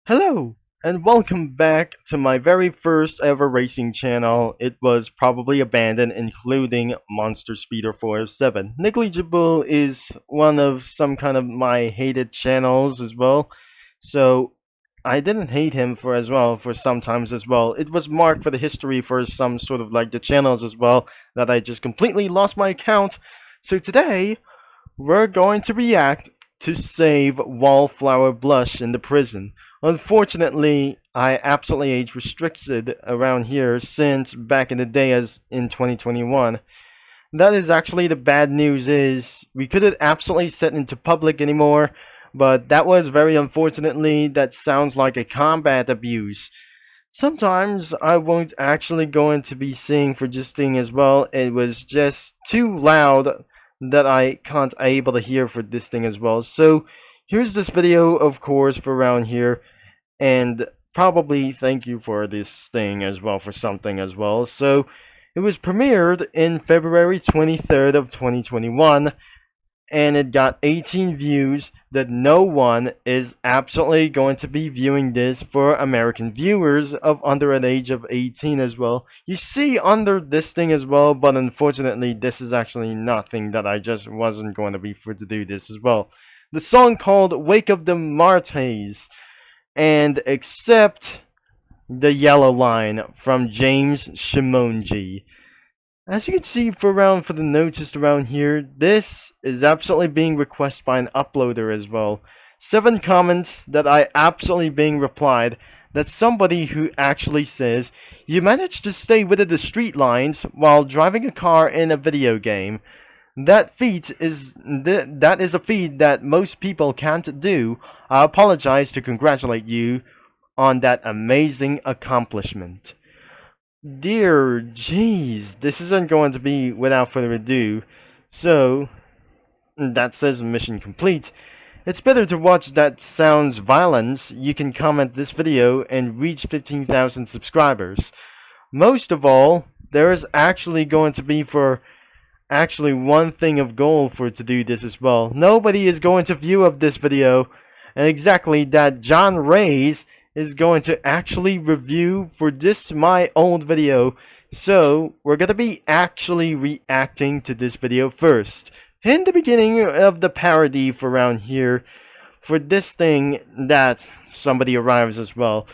Hello, and welcome back to my very first ever racing channel. It was probably abandoned, including Monster Speeder 407. Negligible is one of some kind of my hated channels as well, so I didn't hate him for as well for sometimes as well. It was marked for the history for some sort of like the channels as well that I just completely lost my account. So today we're going to react to save Wallflower Blush in the prison. Unfortunately, I absolutely age restricted around here since back in the day as in 2021. That is actually the bad news is we couldn't absolutely set into public anymore, but that was very unfortunately that sounds like a combat abuse. Sometimes I won't actually going to be seeing for this thing as well. It was just too loud that I can't able to hear for this thing as well. So here's this video, of course, for around here, and probably thank you for this thing as well for something as well. So it was premiered in February 23rd of 2021, and it got 18 views. That no one is absolutely going to be viewing this for American viewers of under an age of 18 as well. You see under this thing as well, but unfortunately this is actually nothing that I just wasn't going to be for to do this as well. The song called Wake of the Martyrs, and Accept the Yellow Line from James Shimonji. As you can see for the notice around here, this is absolutely being requested by an uploader as well. 7 comments that I absolutely being replied. That's somebody who actually says, you managed to stay within the street lines while driving a car in a video game. That feat is that is a feat that most people can't do. I apologize to congratulate you on that amazing accomplishment. Dear jeez, this isn't going to be without further ado. So, that says mission complete. It's better to watch that sounds violence. You can comment this video and reach 15,000 subscribers. Most of all, there is actually going to be for actually one thing of goal for to do this as well. Nobody is going to view of this video, and exactly that John Reyes is going to actually review for this my old video. So we're gonna be actually reacting to this video first. In the beginning of the parody for around here, for this thing that somebody arrives as well.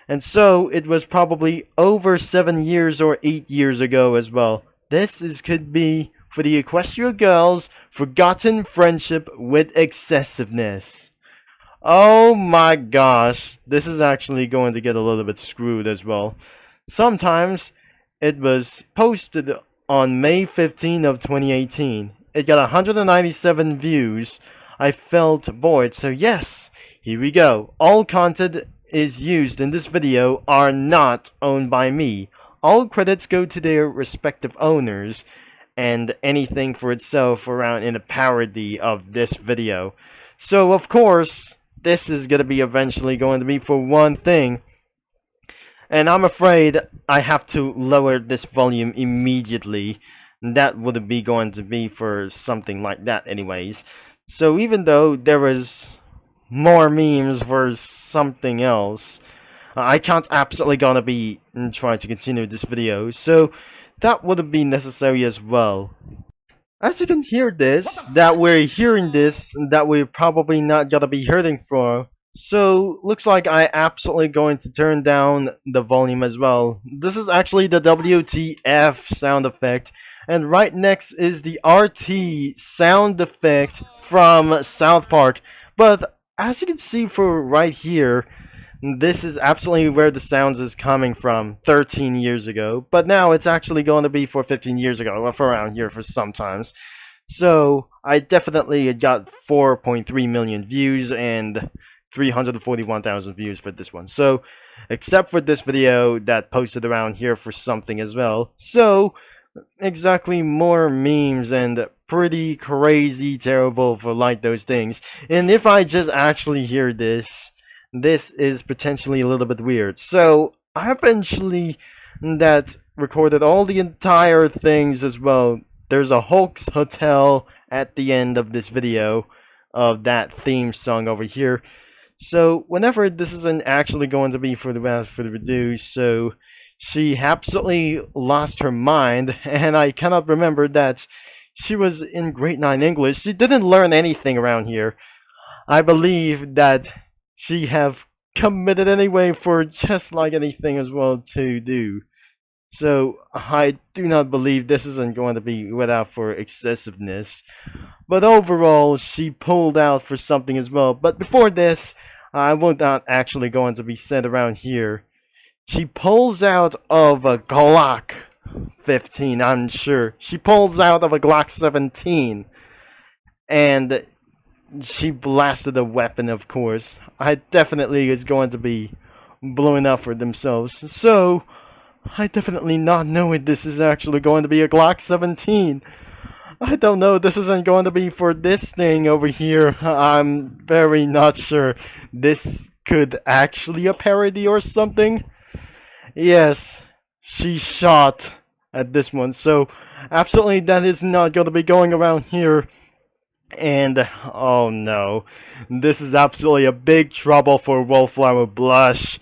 And so it was probably over 7 years or 8 years ago as well. This could be for the Equestria Girls' Forgotten Friendship with Excessiveness. Oh my gosh, this is actually going to get a little bit screwed as well. Sometimes it was posted on May 15 of 2018. It got 197 views. I felt bored, so yes, here we go. All content is used in this video are not owned by me. All credits go to their respective owners, and anything for itself around in a parody of this video. So of course, this is going to be eventually going to be for one thing, and I'm afraid I have to lower this volume immediately. That would be going to be for something like that anyways. So even though there was more memes for something else, I can't absolutely gonna be trying to continue this video, so that would be necessary as well. As you can hear this, that we're hearing this, that we're probably not gonna be hearing for. So, looks like I absolutely going to turn down the volume as well. This is actually the WTF sound effect. And right next is the RT sound effect from South Park. But, as you can see for right here, this is absolutely where the sounds is coming from 13 years ago, but now it's actually going to be for 15 years ago, or for around here for sometimes. So I definitely got 4.3 million views and 341,000 views for this one. So except for this video that posted around here for something as well. So exactly more memes and pretty crazy terrible for like those things. And if I just actually hear this is potentially a little bit weird. So I eventually that recorded all the entire things as well. There's a Hulk's Hotel at the end of this video of that theme song over here. So whenever this isn't actually going to be for the without further ado, so she absolutely lost her mind, and I cannot remember that she was in grade 9 English. She didn't learn anything around here. I believe that she have committed anyway for just like anything as well to do. So I do not believe this isn't going to be without for excessiveness. But overall, she pulled out for something as well. But before this, I will not actually going to be sent around here. She pulls out of a Glock 15, I'm sure. She pulls out of a Glock 17. And she blasted a weapon, of course. I definitely is going to be blowing up for themselves. So, I definitely not knowing this is actually going to be a Glock 17. I don't know, this isn't going to be for this thing over here. I'm very not sure. This could actually a parody or something. Yes, she shot at this one. So, absolutely that is not going to be going around here. And, oh no, this is absolutely a big trouble for Wallflower Blush.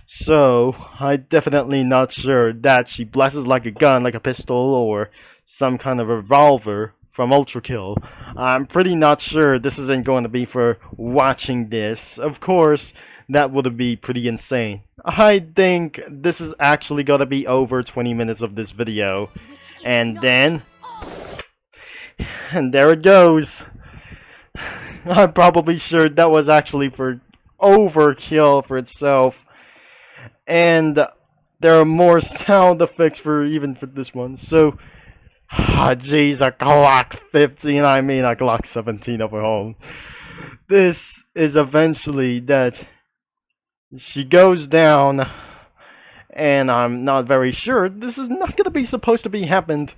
So, I'm definitely not sure that she blesses like a gun, like a pistol, or some kind of revolver from Ultra Kill. I'm pretty not sure this isn't going to be for watching this. Of course, that would be pretty insane. I think this is actually going to be over 20 minutes of this video. And then... and there it goes. I'm probably sure that was actually for overkill for itself. And there are more sound effects for even for this one. So, jeez, a Glock 15, I mean a Glock 17 over home. This is eventually that she goes down, and I'm not very sure. This is not going to be supposed to be happened.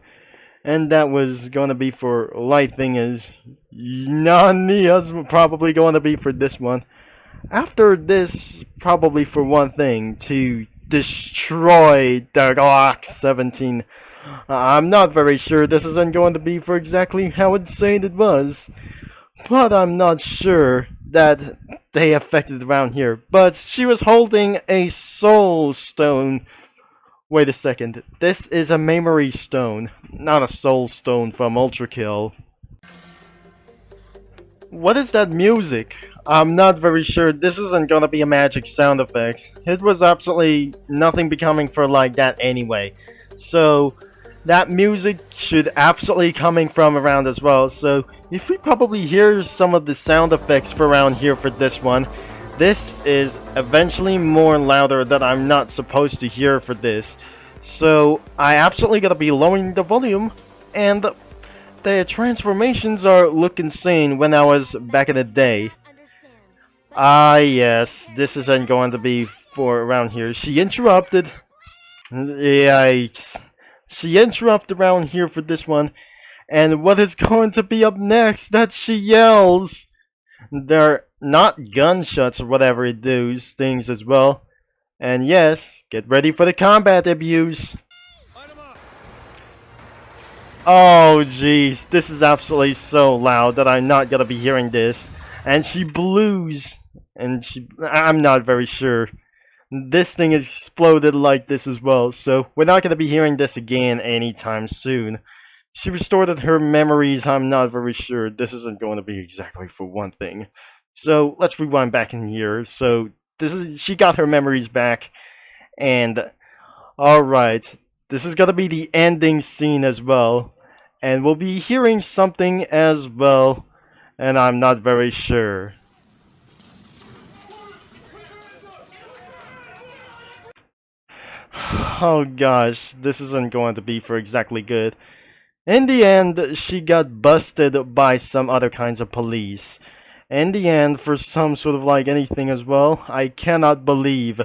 And that was going to be for light thing is Nania's probably going to be for this one. After this, probably for one thing, to destroy the Glock 17. I'm not very sure this isn't going to be for exactly how it's saying it was. But I'm not sure that they affected around here. But she was holding a soul stone. Wait a second, this is a memory stone, not a soul stone from Ultra Kill. What is that music? I'm not very sure. This isn't gonna be a magic sound effect. It was absolutely nothing becoming for like that anyway. So that music should absolutely coming from around as well. So if we probably hear some of the sound effects for around here for this one, this is eventually more louder that I'm not supposed to hear for this. So I absolutely gotta be lowering the volume, and the transformations are look insane when I was back in the day. Ah yes, this isn't going to be for around here. She interrupted. Yikes. She interrupted around here for this one. And what is going to be up next that she yells? They're not gunshots or whatever it does things as well. And yes, get ready for the combat abuse. Oh jeez, this is absolutely so loud that I'm not gonna be hearing this. And she blues, and I'm not very sure. This thing exploded like this as well, so we're not gonna be hearing this again anytime soon. She restored her memories. I'm not very sure. This isn't going to be exactly for one thing. So let's rewind back in here. So she got her memories back, and all right, this is gonna be the ending scene as well, and we'll be hearing something as well, and I'm not very sure. Oh gosh, this isn't going to be for exactly good. In the end, she got busted by some other kinds of police. In the end, for some sort of like anything as well, I cannot believe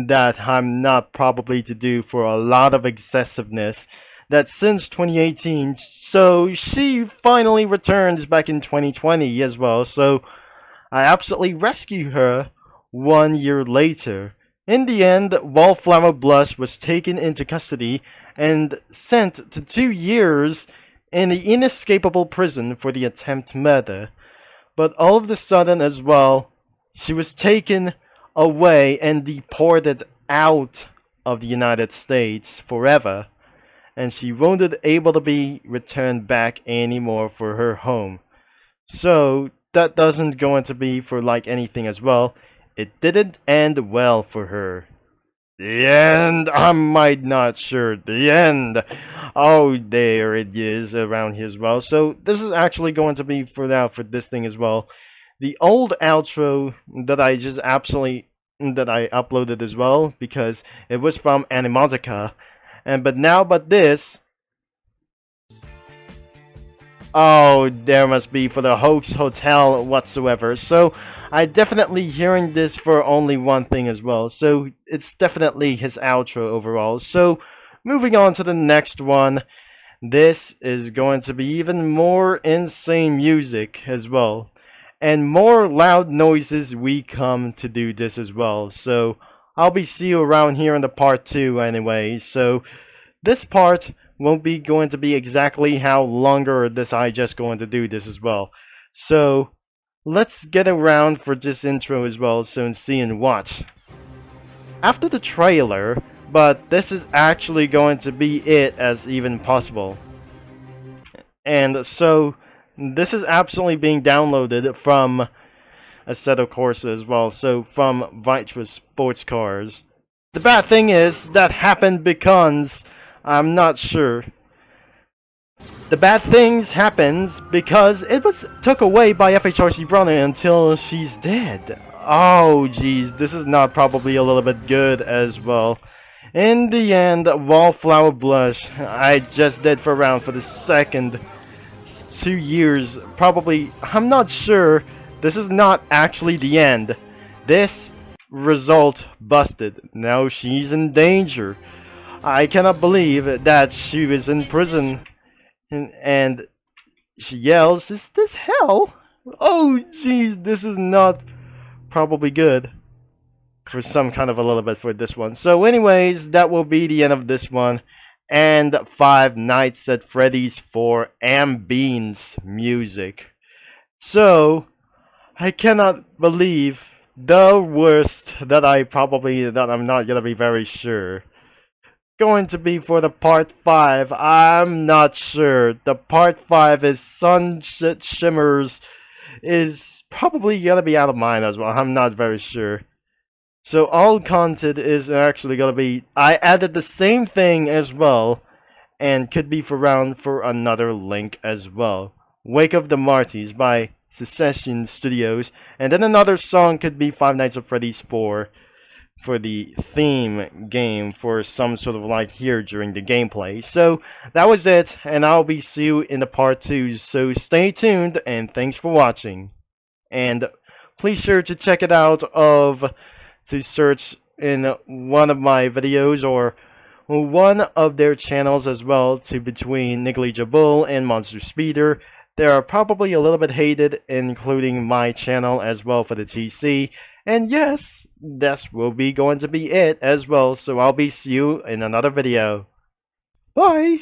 that I'm not probably to do for a lot of excessiveness. That since 2018, so she finally returns back in 2020 as well, so I absolutely rescue her 1 year later. In the end, Wallflower Blush was taken into custody and sent to 2 years in the inescapable prison for the attempt murder. But all of a sudden as well, She was taken away and deported out of the United States forever, and she wasn't able to be returned back anymore for her home. So that doesn't going to be for like anything as well. It didn't end well for her. The end. I might not sure. The end. Oh, there it is around here as well. So this is actually going to be for now for this thing as well. The old outro that I just absolutely that I uploaded as well because it was from Animatica, and but this. Oh, there must be for the hoax hotel whatsoever. So I definitely hearing this for only one thing as well. So it's definitely his outro overall. So moving on to the next one. This is going to be even more insane music as well. And more loud noises we come to do this as well. So I'll be see you around here in the part 2 anyway. So this part won't be going to be exactly how longer this I just going to do this as well. So let's get around for this intro as well, so and see and watch. After the trailer, but this is actually going to be it as even possible. And so this is absolutely being downloaded from Assetto Corsa as well, so from Vitra Sports Cars. The bad thing is that happened because I'm not sure. The bad things happens because it was took away by FHRC Brunner until she's dead. Oh jeez, this is not probably a little bit good as well. In the end, Wallflower Blush, I just did for around for the second 2 years. Probably, I'm not sure. This is not actually the end. This result busted. Now she's in danger. I cannot believe that she was in prison, and she yells, "Is this hell?" Oh jeez, this is not probably good for some kind of a little bit for this one. So anyways, that will be the end of this one, and Five Nights at Freddy's for ambience music. So I cannot believe the worst that I'm not gonna be very sure. Going to be for the part 5. I'm not sure. The part 5 is Sunset Shimmers is probably gonna be out of mine as well. I'm not very sure. So all content is actually gonna be I added the same thing as well, and could be for round for another link as well. Wake of the Martyrs by Secession Studios, and then another song could be Five Nights at Freddy's 4 for the theme game for some sort of like here during the gameplay. So that was it, and I'll be see you in the part 2. So stay tuned and thanks for watching. And please sure to check it out to search in one of my videos or one of their channels as well to between Niggly Jabul and Monster Speeder. They are probably a little bit hated, including my channel as well for the TC. And yes, this will be going to be it as well, so I'll be see you in another video. Bye!